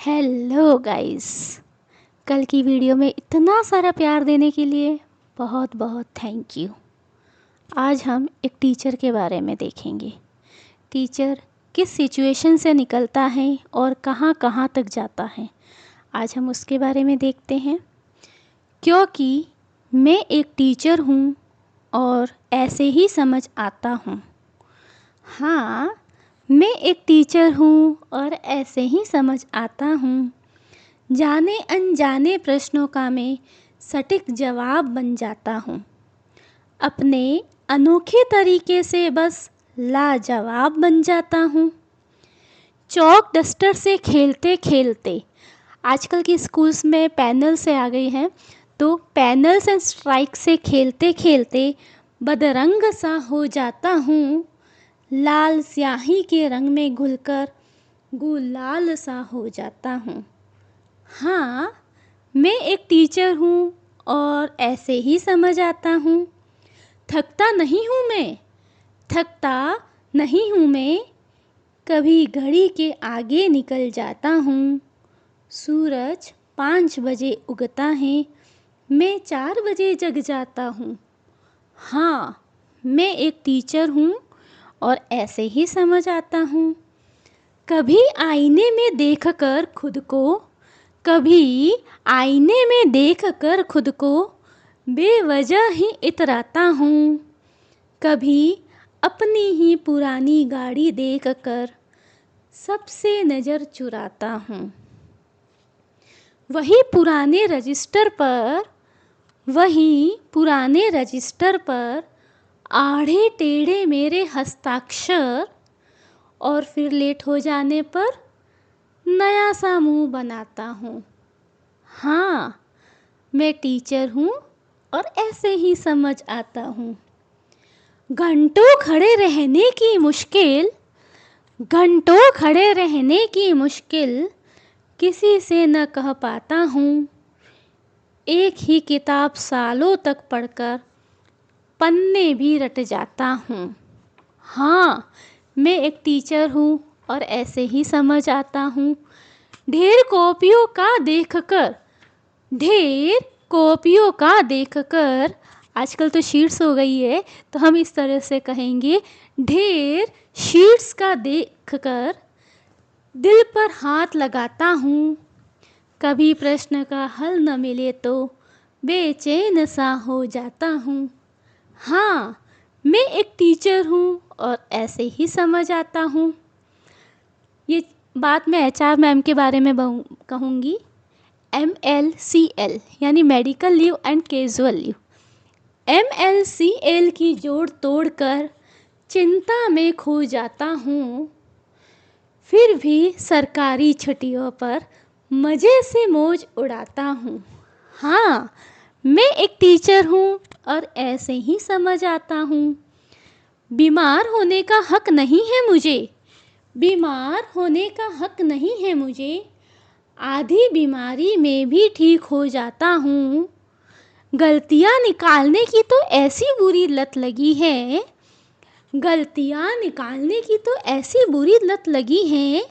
Hello guys. कल की video में इतना सारा प्यार देने के लिए बहुत बहुत थैंक यू। आज हम एक टीचर के बारे में देखेंगे। टीचर किस सिचुएशन से निकलता है और कहाँ कहाँ तक जाता है, आज हम उसके बारे में देखते हैं। क्योंकि मैं एक टीचर हूँ और ऐसे ही समझ आता हूँ। हाँ, मैं एक टीचर हूँ और ऐसे ही समझ आता हूँ। जाने अनजाने प्रश्नों का मैं सटीक जवाब बन जाता हूँ। अपने अनोखे तरीके से बस लाजवाब बन जाता हूँ। चॉक डस्टर से खेलते खेलते, आजकल की स्कूल्स में पैनल से आ गई हैं, तो पैनल्स एंड स्ट्राइक से खेलते खेलते बदरंग सा हो जाता हूँ। लाल स्याही के रंग में घुलकर गुलाल सा हो जाता हूँ। हाँ, मैं एक टीचर हूँ और ऐसे ही समझ आता हूँ। थकता नहीं हूँ मैं, कभी घड़ी के आगे निकल जाता हूँ। सूरज 5 बजे उगता है, मैं 4 बजे जग जाता हूँ। हाँ, मैं एक टीचर हूँ और ऐसे ही समझ आता हूँ। कभी आईने में देखकर खुद को बेवजह ही इतराता हूँ। कभी अपनी ही पुरानी गाड़ी देखकर सबसे नज़र चुराता हूँ। वही पुराने रजिस्टर पर आड़े टेढ़े मेरे हस्ताक्षर, और फिर लेट हो जाने पर नया सा मुंह बनाता हूँ। हाँ, मैं टीचर हूँ और ऐसे ही समझ आता हूँ। घंटों खड़े रहने की मुश्किल किसी से न कह पाता हूँ। एक ही किताब सालों तक पढ़कर पन्ने भी रट जाता हूँ। हाँ, मैं एक टीचर हूँ और ऐसे ही समझ आता हूँ। ढेर कॉपियों का देखकर, आजकल तो शीट्स हो गई है, तो हम इस तरह से कहेंगे, ढेर शीट्स का देखकर दिल पर हाथ लगाता हूँ। कभी प्रश्न का हल न मिले तो बेचैन सा हो जाता हूँ। हाँ, मैं एक टीचर हूँ और ऐसे ही समझ आता हूँ। ये बात मैं HR मैम के बारे में कहूँगी। MLCL यानी medical leave and casual leave. MLCL की जोड़ तोड़कर चिंता में खो जाता हूँ। फिर भी सरकारी छुट्टियों पर मज़े से मौज उड़ाता हूँ। हाँ, मैं एक टीचर हूँ और ऐसे ही समझ आता हूँ। बीमार होने का हक नहीं है मुझे, आधी बीमारी में भी ठीक हो जाता हूँ। गलतियाँ निकालने की तो ऐसी बुरी लत लगी है,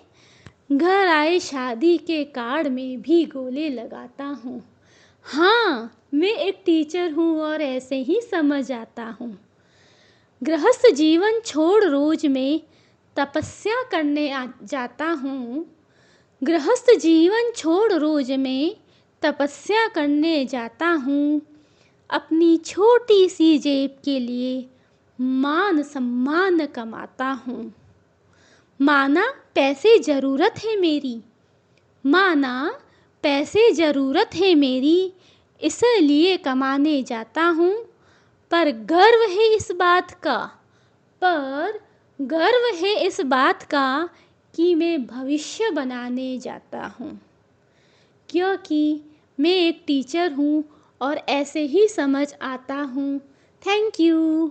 घर आए शादी के कार्ड में भी गोले लगाता हूँ। हाँ, मैं एक टीचर हूँ और ऐसे ही समझ आता हूँ। गृहस्थ जीवन छोड़ रोज मैं तपस्या करने जाता हूँ। अपनी छोटी सी जेब के लिए मान सम्मान कमाता हूँ। माना पैसे ज़रूरत है मेरी, इसलिए कमाने जाता हूँ। पर गर्व है इस बात का कि मैं भविष्य बनाने जाता हूँ। क्योंकि मैं एक टीचर हूँ और ऐसे ही समझ आता हूँ। Thank you.